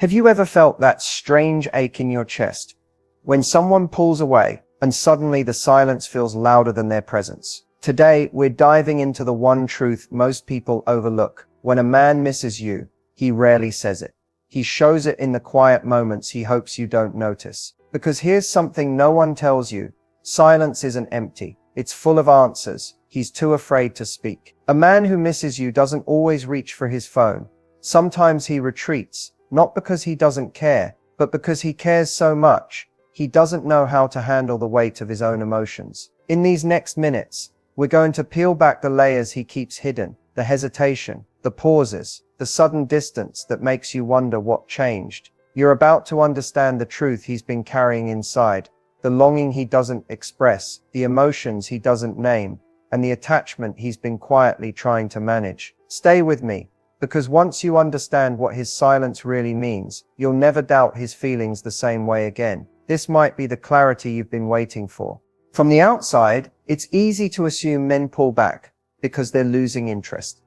Have you ever felt that strange ache in your chest when someone pulls away and suddenly the silence feels louder than their presence? Today, we're diving into the one truth most people overlook. When a man misses you, he rarely says it. He shows it in the quiet moments he hopes you don't notice. Because here's something no one tells you. Silence isn't empty. It's full of answers. He's too afraid to speak. A man who misses you doesn't always reach for his phone. Sometimes he retreats. Not because he doesn't care, but because he cares so much, he doesn't know how to handle the weight of his own emotions. In these next minutes, we're going to peel back the layers he keeps hidden, the hesitation, the pauses, the sudden distance that makes you wonder what changed. You're about to understand the truth he's been carrying inside, the longing he doesn't express, the emotions he doesn't name, and the attachment he's been quietly trying to manage. Stay with me. Because once you understand what his silence really means, you'll never doubt his feelings the same way again. This might be the clarity you've been waiting for. From the outside, it's easy to assume men pull back because they're losing interest.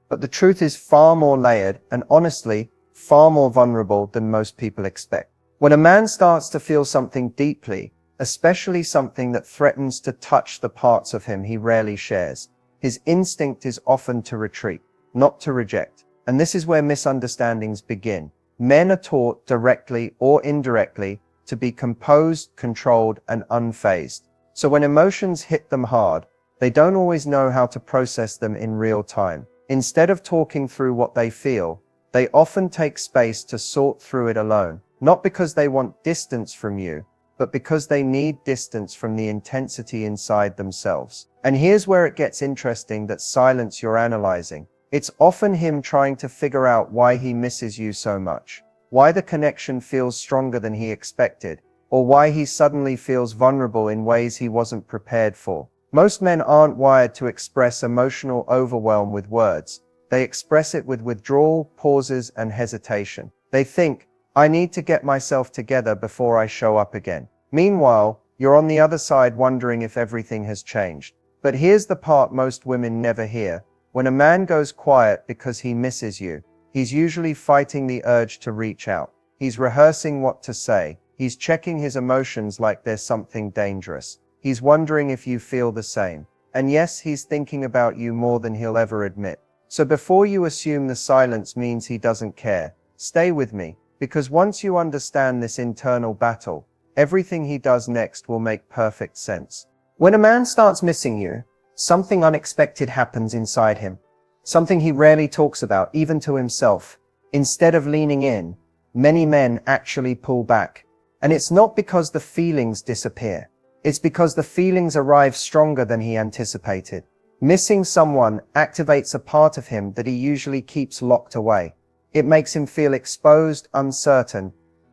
But the truth is far more layered and honestly, far more vulnerable than most people expect. When a man starts to feel something deeply, especially something that threatens to touch the parts of him he rarely shares, his instinct is often to retreat, not to reject. And this is where misunderstandings begin. Men are taught directly or indirectly to be composed, controlled, and unfazed. So when emotions hit them hard, they don't always know how to process them in real time. Instead of talking through what they feel, they often take space to sort through it alone. Not because they want distance from you, but because they need distance from the intensity inside themselves. And here's where it gets interesting: that silence you're analyzing. It's often him trying to figure out why he misses you so much, why the connection feels stronger than he expected, or why he suddenly feels vulnerable in ways he wasn't prepared for. Most men aren't wired to express emotional overwhelm with words. They express it with withdrawal, pauses, and hesitation. They think, I need to get myself together before I show up again. Meanwhile, you're on the other side wondering if everything has changed. But here's the part most women never hear. When a man goes quiet because he misses you, he's usually fighting the urge to reach out. He's rehearsing what to say. He's checking his emotions like there's something dangerous. He's wondering if you feel the same. And yes, he's thinking about you more than he'll ever admit. So before you assume the silence means he doesn't care, stay with me. Because once you understand this internal battle, everything he does next will make perfect sense. When a man starts missing you, something unexpected happens inside him. Something he rarely talks about, even to himself. Instead of leaning in, many men actually pull back. And it's not because the feelings disappear. It's because the feelings arrive stronger than he anticipated. Missing someone activates a part of him that he usually keeps locked away. It makes him feel exposed, uncertain,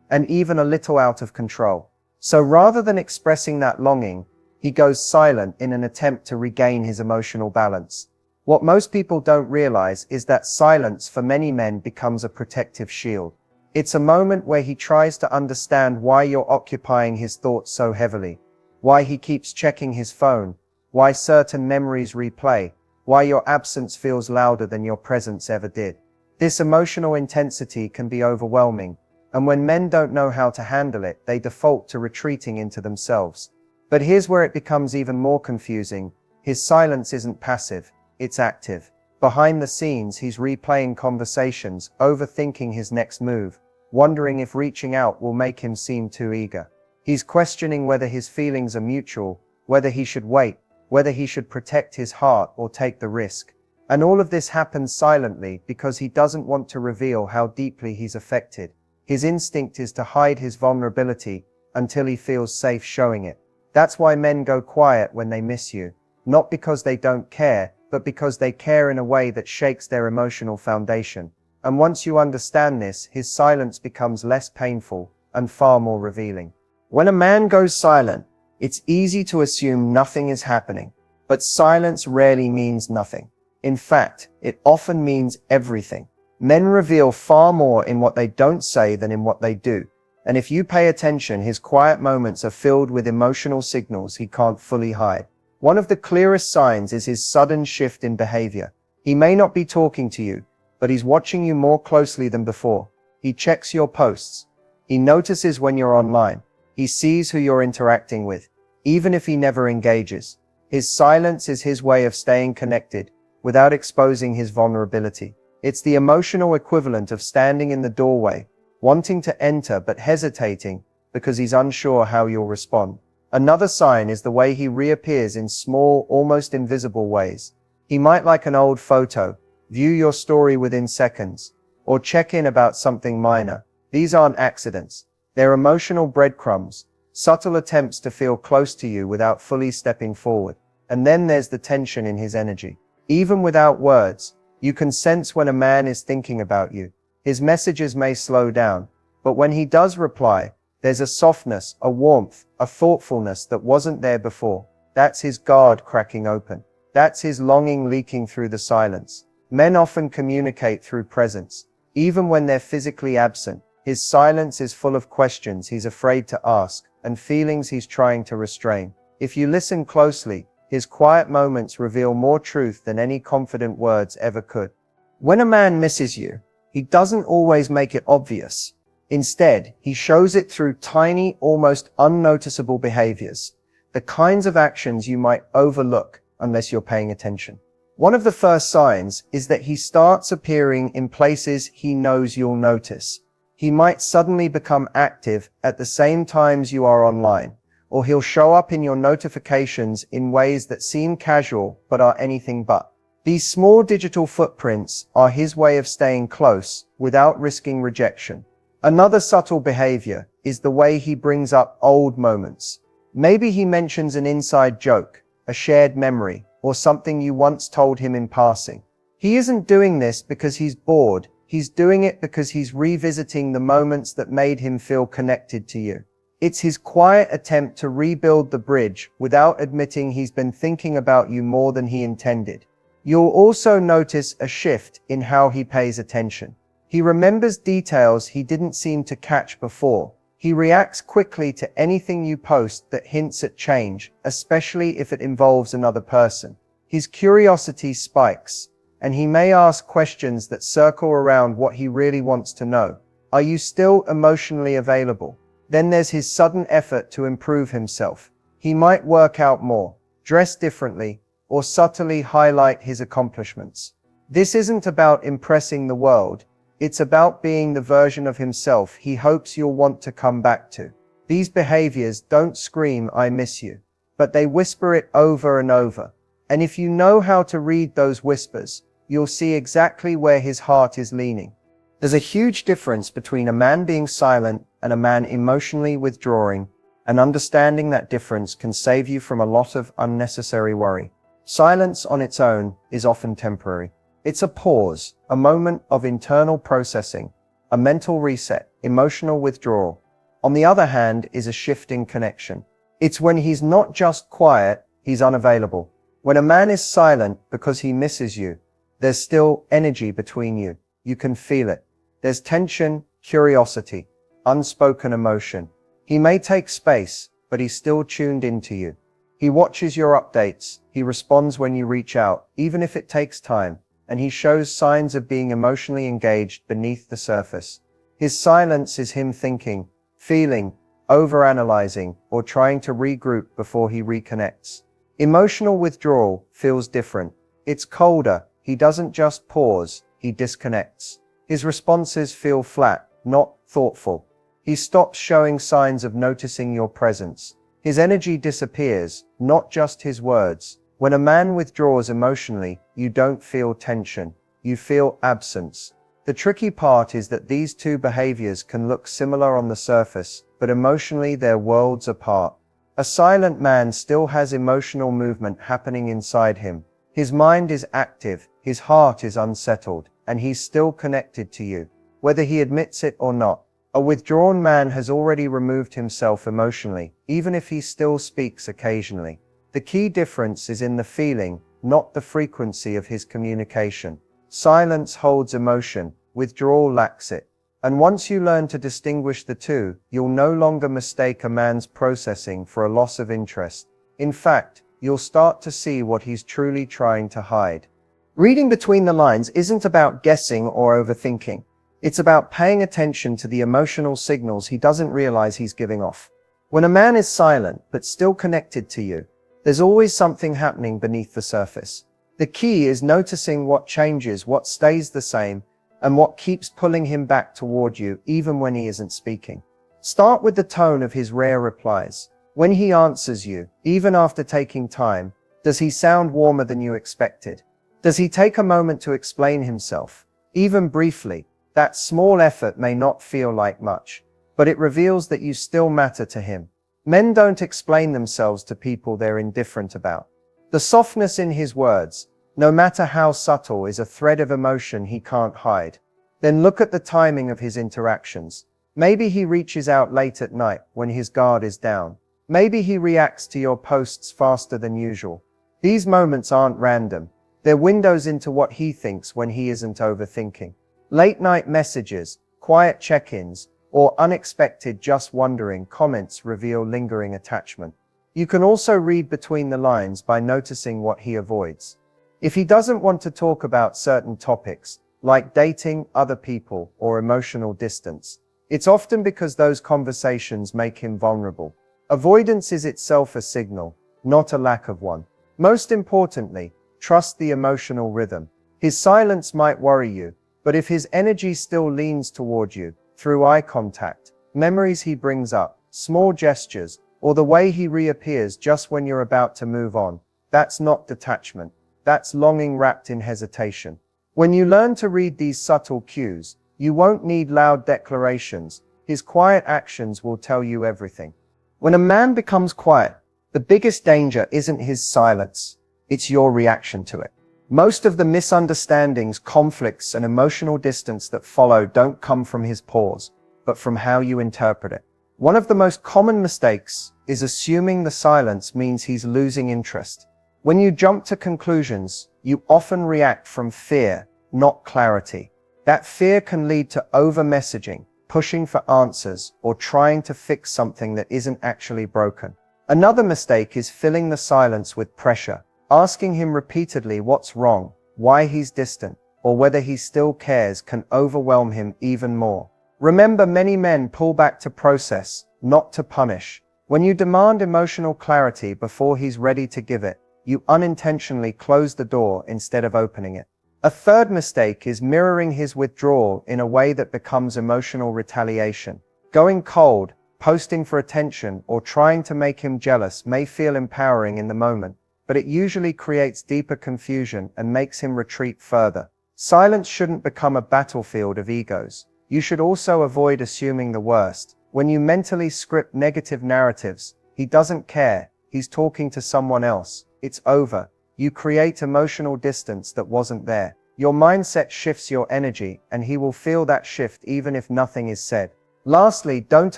and even a little out of control. So rather than expressing that longing, he goes silent in an attempt to regain his emotional balance. What most people don't realize is that silence for many men becomes a protective shield. It's a moment where he tries to understand why you're occupying his thoughts so heavily, why he keeps checking his phone, why certain memories replay, why your absence feels louder than your presence ever did. This emotional intensity can be overwhelming, and when men don't know how to handle it, they default to retreating into themselves. But here's where it becomes even more confusing. His silence isn't passive, it's active. Behind the scenes, he's replaying conversations, overthinking his next move, wondering if reaching out will make him seem too eager. He's questioning whether his feelings are mutual, whether he should wait, whether he should protect his heart or take the risk. And all of this happens silently because he doesn't want to reveal how deeply he's affected. His instinct is to hide his vulnerability until he feels safe showing it. That's why men go quiet when they miss you. Not because they don't care, but because they care in a way that shakes their emotional foundation. And once you understand this, his silence becomes less painful and far more revealing. When a man goes silent, it's easy to assume nothing is happening. But silence rarely means nothing. In fact, it often means everything. Men reveal far more in what they don't say than in what they do. And if you pay attention, his quiet moments are filled with emotional signals he can't fully hide. One of the clearest signs is his sudden shift in behavior. He may not be talking to you, but he's watching you more closely than before. He checks your posts. He notices when you're online. He sees who you're interacting with, even if he never engages. His silence is his way of staying connected without exposing his vulnerability. It's the emotional equivalent of standing in the doorway, wanting to enter but hesitating because he's unsure how you'll respond. Another sign is the way he reappears in small, almost invisible ways. He might like an old photo, view your story within seconds, or check in about something minor. These aren't accidents. They're emotional breadcrumbs, subtle attempts to feel close to you without fully stepping forward. And then there's the tension in his energy. Even without words, you can sense when a man is thinking about you. His messages may slow down, but when he does reply, there's a softness, a warmth, a thoughtfulness that wasn't there before. That's his guard cracking open. That's his longing leaking through the silence. Men often communicate through presence, even when they're physically absent. His silence is full of questions he's afraid to ask, and feelings he's trying to restrain. If you listen closely, his quiet moments reveal more truth than any confident words ever could. When a man misses you, he doesn't always make it obvious. Instead, he shows it through tiny, almost unnoticeable behaviors, the kinds of actions you might overlook unless you're paying attention. One of the first signs is that he starts appearing in places he knows you'll notice. He might suddenly become active at the same times you are online, or he'll show up in your notifications in ways that seem casual but are anything but. These small digital footprints are his way of staying close without risking rejection. Another subtle behavior is the way he brings up old moments. Maybe he mentions an inside joke, a shared memory, or something you once told him in passing. He isn't doing this because he's bored. He's doing it because he's revisiting the moments that made him feel connected to you. It's his quiet attempt to rebuild the bridge without admitting he's been thinking about you more than he intended. You'll also notice a shift in how he pays attention. He remembers details he didn't seem to catch before. He reacts quickly to anything you post that hints at change, especially if it involves another person. His curiosity spikes, and he may ask questions that circle around what he really wants to know. Are you still emotionally available? Then there's his sudden effort to improve himself. He might work out more, dress differently, or subtly highlight his accomplishments. This isn't about impressing the world. It's about being the version of himself he hopes you'll want to come back to. These behaviors don't scream, "I miss you," but they whisper it over and over. And if you know how to read those whispers, you'll see exactly where his heart is leaning. There's a huge difference between a man being silent and a man emotionally withdrawing, and understanding that difference can save you from a lot of unnecessary worry. Silence on its own is often temporary. It's a pause, a moment of internal processing, a mental reset, emotional withdrawal. On the other hand is a shift in connection. It's when he's not just quiet, he's unavailable. When a man is silent because he misses you, there's still energy between you. You can feel it. There's tension, curiosity, unspoken emotion. He may take space, but he's still tuned into you. He watches your updates. He responds when you reach out, even if it takes time. And he shows signs of being emotionally engaged beneath the surface. His silence is him thinking, feeling, overanalyzing, or trying to regroup before he reconnects. Emotional withdrawal feels different. It's colder. He doesn't just pause, he disconnects. His responses feel flat, not thoughtful. He stops showing signs of noticing your presence. His energy disappears, not just his words. When a man withdraws emotionally, you don't feel tension, you feel absence. The tricky part is that these two behaviors can look similar on the surface, but emotionally they're worlds apart. A silent man still has emotional movement happening inside him. His mind is active, his heart is unsettled, and he's still connected to you, whether he admits it or not. A withdrawn man has already removed himself emotionally, even if he still speaks occasionally. The key difference is in the feeling, not the frequency of his communication. Silence holds emotion, withdrawal lacks it. And once you learn to distinguish the two, you'll no longer mistake a man's processing for a loss of interest. In fact, you'll start to see what he's truly trying to hide. Reading between the lines isn't about guessing or overthinking. It's about paying attention to the emotional signals he doesn't realize he's giving off. When a man is silent but still connected to you, there's always something happening beneath the surface. The key is noticing what changes, what stays the same, and what keeps pulling him back toward you even when he isn't speaking. Start with the tone of his rare replies. When he answers you, even after taking time, does he sound warmer than you expected? Does he take a moment to explain himself? Even briefly, that small effort may not feel like much, but it reveals that you still matter to him. Men don't explain themselves to people they're indifferent about. The softness in his words, no matter how subtle, is a thread of emotion he can't hide. Then look at the timing of his interactions. Maybe he reaches out late at night when his guard is down. Maybe he reacts to your posts faster than usual. These moments aren't random. They're windows into what he thinks when he isn't overthinking. Late night messages, quiet check-ins, or unexpected just wondering comments reveal lingering attachment. You can also read between the lines by noticing what he avoids. If he doesn't want to talk about certain topics, like dating, other people, or emotional distance, it's often because those conversations make him vulnerable. Avoidance is itself a signal, not a lack of one. Most importantly, trust the emotional rhythm. His silence might worry you, but if his energy still leans toward you, through eye contact, memories he brings up, small gestures, or the way he reappears just when you're about to move on, that's not detachment. That's longing wrapped in hesitation. When you learn to read these subtle cues, you won't need loud declarations. His quiet actions will tell you everything. When a man becomes quiet, the biggest danger isn't his silence, it's your reaction to it. Most of the misunderstandings, conflicts, and emotional distance that follow don't come from his pause, but from how you interpret it. One of the most common mistakes is assuming the silence means he's losing interest. When you jump to conclusions, you often react from fear, not clarity. That fear can lead to over-messaging, pushing for answers, or trying to fix something that isn't actually broken. Another mistake is filling the silence with pressure. Asking him repeatedly what's wrong, why he's distant, or whether he still cares can overwhelm him even more. Remember, many men pull back to process, not to punish. When you demand emotional clarity before he's ready to give it, you unintentionally close the door instead of opening it. A third mistake is mirroring his withdrawal in a way that becomes emotional retaliation. Going cold, posting for attention, or trying to make him jealous may feel empowering in the moment, but it usually creates deeper confusion and makes him retreat further. Silence shouldn't become a battlefield of egos. You should also avoid assuming the worst. When you mentally script negative narratives, he doesn't care, he's talking to someone else, it's over. You create emotional distance that wasn't there. Your mindset shifts your energy, and he will feel that shift even if nothing is said. Lastly, don't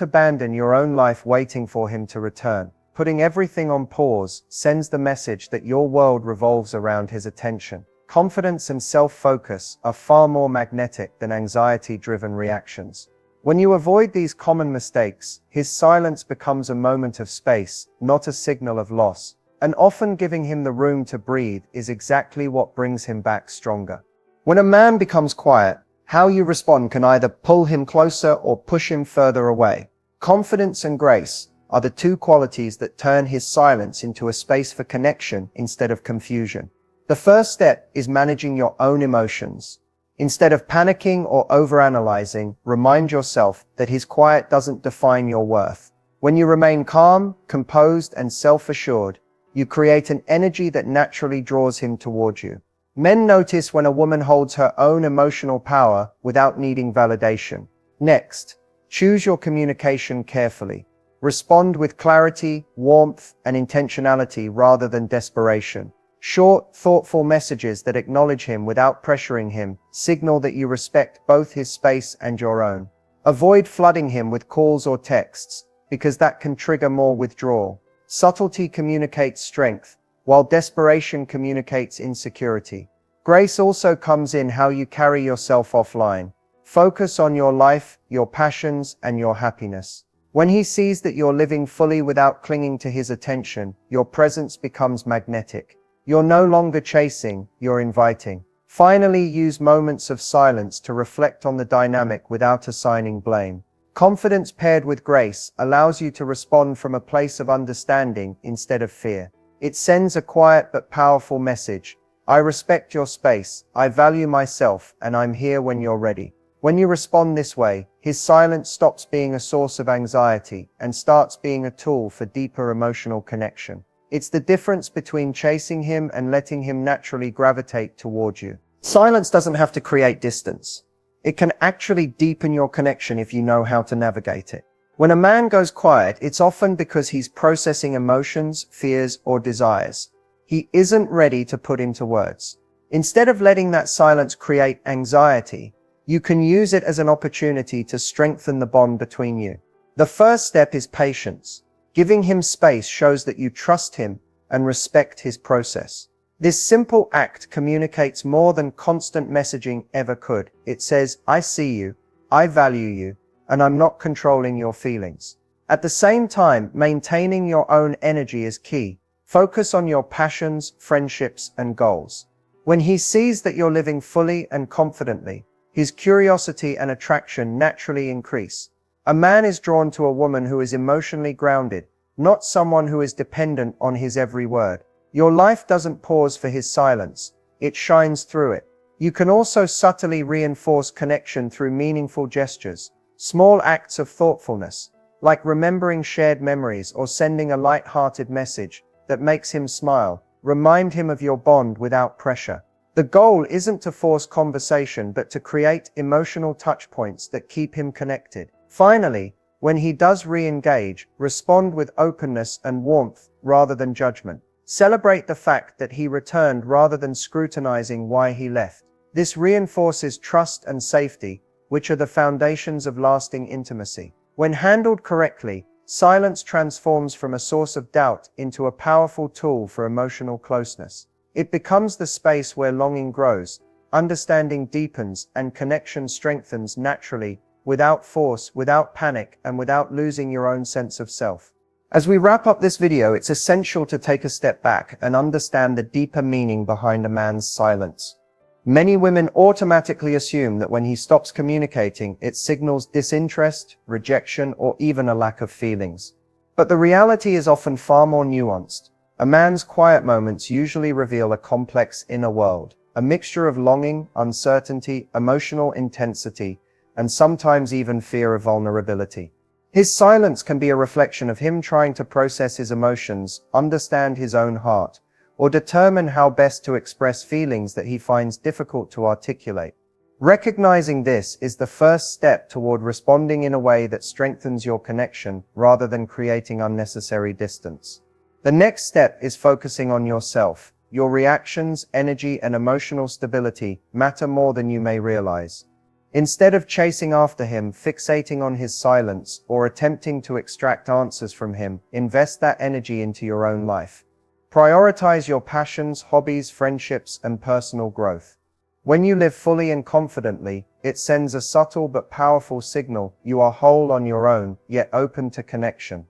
abandon your own life waiting for him to return. Putting everything on pause sends the message that your world revolves around his attention. Confidence and self-focus are far more magnetic than anxiety-driven reactions. When you avoid these common mistakes, his silence becomes a moment of space, not a signal of loss. And often giving him the room to breathe is exactly what brings him back stronger. When a man becomes quiet, how you respond can either pull him closer or push him further away. Confidence and grace are the two qualities that turn his silence into a space for connection instead of confusion. The first step is managing your own emotions. Instead of panicking or overanalyzing, remind yourself that his quiet doesn't define your worth. When you remain calm, composed, and self-assured, you create an energy that naturally draws him towards you. Men notice when a woman holds her own emotional power without needing validation. Next, choose your communication carefully. Respond with clarity, warmth, and intentionality rather than desperation. Short, thoughtful messages that acknowledge him without pressuring him signal that you respect both his space and your own. Avoid flooding him with calls or texts, because that can trigger more withdrawal. Subtlety communicates strength, while desperation communicates insecurity. Grace also comes in how you carry yourself offline. Focus on your life, your passions, and your happiness. When he sees that you're living fully without clinging to his attention, your presence becomes magnetic. You're no longer chasing, you're inviting. Finally, use moments of silence to reflect on the dynamic without assigning blame. Confidence paired with grace allows you to respond from a place of understanding instead of fear. It sends a quiet but powerful message. I respect your space, I value myself, and I'm here when you're ready. When you respond this way, his silence stops being a source of anxiety and starts being a tool for deeper emotional connection. It's the difference between chasing him and letting him naturally gravitate toward you. Silence doesn't have to create distance. It can actually deepen your connection if you know how to navigate it. When a man goes quiet, it's often because he's processing emotions, fears, or desires he isn't ready to put into words. Instead of letting that silence create anxiety, you can use it as an opportunity to strengthen the bond between you. The first step is patience. Giving him space shows that you trust him and respect his process. This simple act communicates more than constant messaging ever could. It says, I see you, I value you, and I'm not controlling your feelings. At the same time, maintaining your own energy is key. Focus on your passions, friendships, and goals. When he sees that you're living fully and confidently, his curiosity and attraction naturally increase. A man is drawn to a woman who is emotionally grounded, not someone who is dependent on his every word. Your life doesn't pause for his silence, it shines through it. You can also subtly reinforce connection through meaningful gestures, small acts of thoughtfulness, like remembering shared memories or sending a light-hearted message that makes him smile. Remind him of your bond without pressure. The goal isn't to force conversation, but to create emotional touchpoints that keep him connected. Finally, when he does re-engage, respond with openness and warmth rather than judgment. Celebrate the fact that he returned rather than scrutinizing why he left. This reinforces trust and safety, which are the foundations of lasting intimacy. When handled correctly, silence transforms from a source of doubt into a powerful tool for emotional closeness. It becomes the space where longing grows, understanding deepens, and connection strengthens naturally, without force, without panic, and without losing your own sense of self. As we wrap up this video, it's essential to take a step back and understand the deeper meaning behind a man's silence. Many women automatically assume that when he stops communicating, it signals disinterest, rejection, or even a lack of feelings. But the reality is often far more nuanced. A man's quiet moments usually reveal a complex inner world, a mixture of longing, uncertainty, emotional intensity, and sometimes even fear of vulnerability. His silence can be a reflection of him trying to process his emotions, understand his own heart, or determine how best to express feelings that he finds difficult to articulate. Recognizing this is the first step toward responding in a way that strengthens your connection rather than creating unnecessary distance. The next step is focusing on yourself. Your reactions, energy, and emotional stability matter more than you may realize. Instead of chasing after him, fixating on his silence, or attempting to extract answers from him, invest that energy into your own life. Prioritize your passions, hobbies, friendships, and personal growth. When you live fully and confidently, it sends a subtle but powerful signal. You are whole on your own, yet open to connection.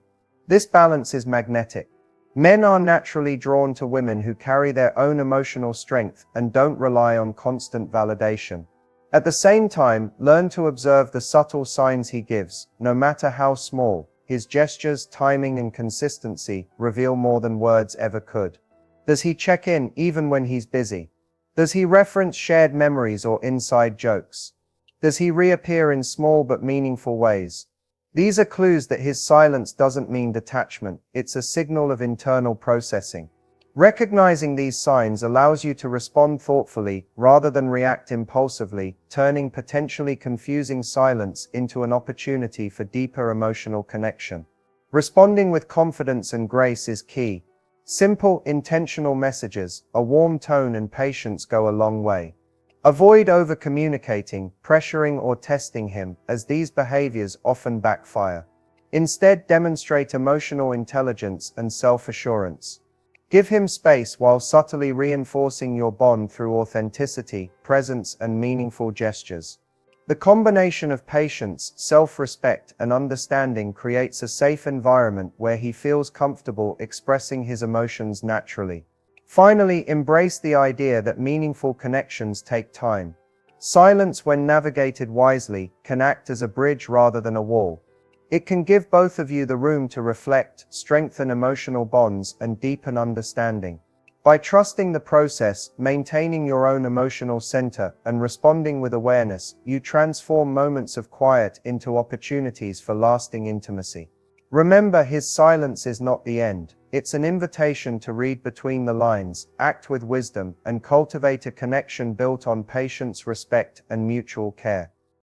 This balance is magnetic. Men are naturally drawn to women who carry their own emotional strength and don't rely on constant validation. At the same time, learn to observe the subtle signs he gives, no matter how small. His gestures, timing, and consistency reveal more than words ever could. Does he check in even when he's busy? Does he reference shared memories or inside jokes? Does he reappear in small but meaningful ways? These are clues that his silence doesn't mean detachment, it's a signal of internal processing. Recognizing these signs allows you to respond thoughtfully rather than react impulsively, turning potentially confusing silence into an opportunity for deeper emotional connection. Responding with confidence and grace is key. Simple, intentional messages, a warm tone, and patience go a long way. Avoid over-communicating, pressuring, or testing him, as these behaviors often backfire. Instead, demonstrate emotional intelligence and self-assurance. Give him space while subtly reinforcing your bond through authenticity, presence, and meaningful gestures. The combination of patience, self-respect, and understanding creates a safe environment where he feels comfortable expressing his emotions naturally. Finally, embrace the idea that meaningful connections take time. Silence, when navigated wisely, can act as a bridge rather than a wall. It can give both of you the room to reflect, strengthen emotional bonds, and deepen understanding. By trusting the process, maintaining your own emotional center, and responding with awareness, you transform moments of quiet into opportunities for lasting intimacy. Remember, his silence is not the end. It's an invitation to read between the lines, act with wisdom, and cultivate a connection built on patience, respect, and mutual care.